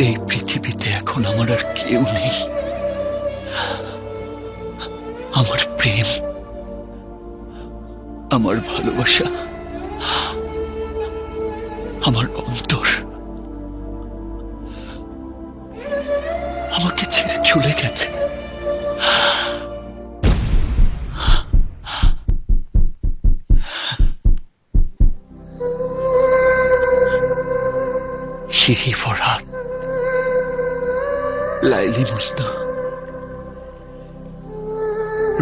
এই পৃথিবীতে এখন আমার আর কেউ নেই। আমার প্রেম, আমার ভালোবাসা, আমার অন্তর আমাকে ছেড়ে চলে গেছে। শিহি ফরহাদ, লাইলি মুস্তা,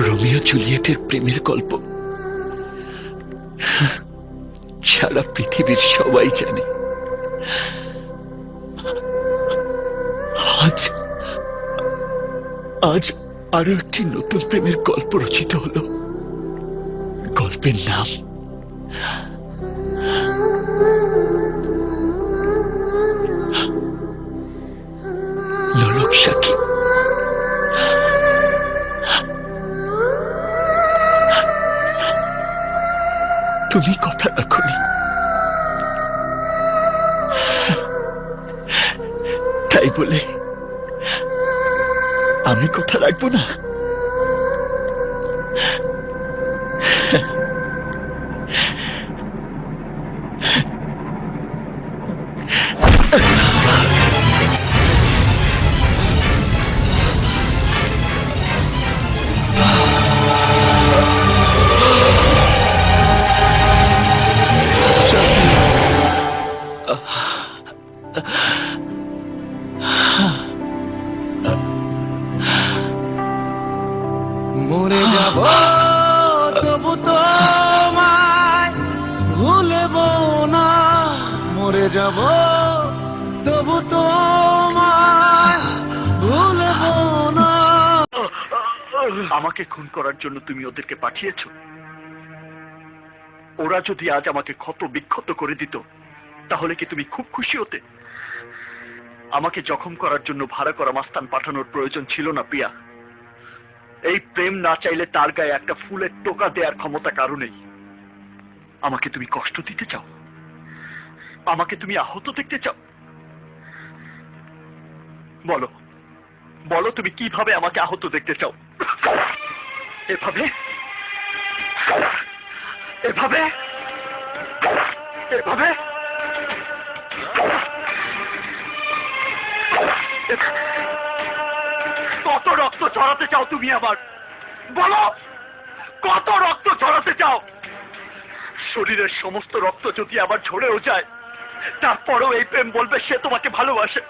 রোমিও জুলিয়েটের প্রেমের গল্প সারা পৃথিবীর সবাই জানে। আজ আজ আরো একটি নতুন প্রেমের গল্প রচিত হলো। গল্পের নাম নোলক সাকিব। তুমি কথা রাখোনি, তাই বলে আমি কথা রাখবো না? মরে যাব তবু তোমায় ভুলব না, মরে যাব তবু তোমায় ভুলব না। আমাকে খুন করার জন্য তুমি ওদেরকে পাঠিয়েছ। ওরা যদি আজ আমাকে ক্ষত বিক্ষত করে দিত তাহলে কি তুমি খুব খুশি হতে? আমাকে জখম করার জন্য ভাড়া করা মাস্তান পাঠানোর প্রয়োজন ছিল না প্রিয়া। এই প্রেম না চাইলে তার গায়ে একটা ফুলের টোকা দেওয়ার ক্ষমতা কারো নেই। আমাকে তুমি কষ্ট দিতে চাও, আমাকে তুমি আহত দেখতে চাও। বলো বলো, তুমি কিভাবে আমাকে আহত দেখতে চাও? এভাবে এভাবে এভাবে কত রক্ত ঝরাতে চাও তুমি আমার? বলো, কত রক্ত ঝরাতে চাও? শরীরের সমস্ত রক্ত যদি আবার ঝরেও যায় তারপরেও এই প্রেম বলবে সে তোমাকে ভালোবাসে।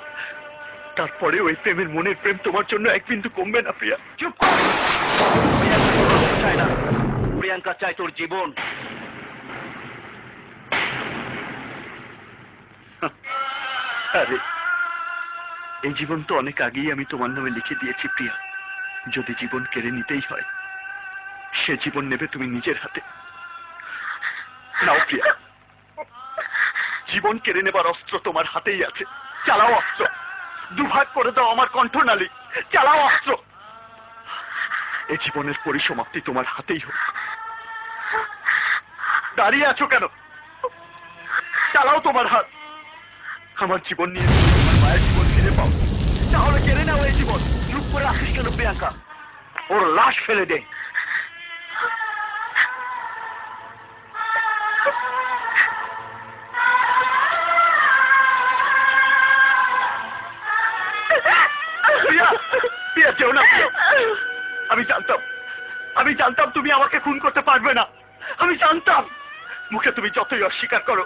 তারপরেও এই প্রেমের মনের প্রেম তোমার জন্য এক বিন্দু কমবে না প্রিয়া। চুপ চায় না, প্রিয়াঙ্কা চায় তোর জীবন। আরে এই জীবন তো অনেক আগেই আমি তোমার নামে লিখে দিয়েছি প্রিয়া। যদি জীবন কেড়ে নিতেই হয় সে জীবন নেবে তুমি নিজের হাতে। নাও প্রিয়া, জীবন কেড়ে নেবার অস্ত্র তোমার হাতেই আছে। চালাও অস্ত্র, দুভাগ করে দাও আমার কণ্ঠনালী। চালাও অস্ত্র। এই জীবনের পরিসমাপ্তি তোমার হাতেই হোক। দাঁড়িয়ে আছো কেন? চালাও তোমার হাত। আমার জীবন নিয়ে তোমার মায়ের জীবন ফিরে পাও, তাহলে কেড়ে নাও এই জীবন। চুপ করে আসিস কেন প্রিয়াঙ্কা? ওর লাশ ফেলে দে। যেও না। আমি জানতাম তুমি আমাকে খুন করতে পারবে না। আমি জানতাম। মুখে তুমি যতই অস্বীকার করো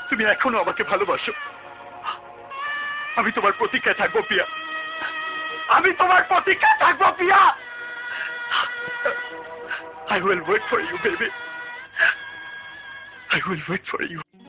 তুমি এখনো আমাকে ভালোবাসো। আমি তোমার প্রতীক্ষায় থাকবো প্রিয়া, আমি তোমার প্রতীক্ষায় থাকবো প্রিয়া। I will wait for you, baby. I will wait for you.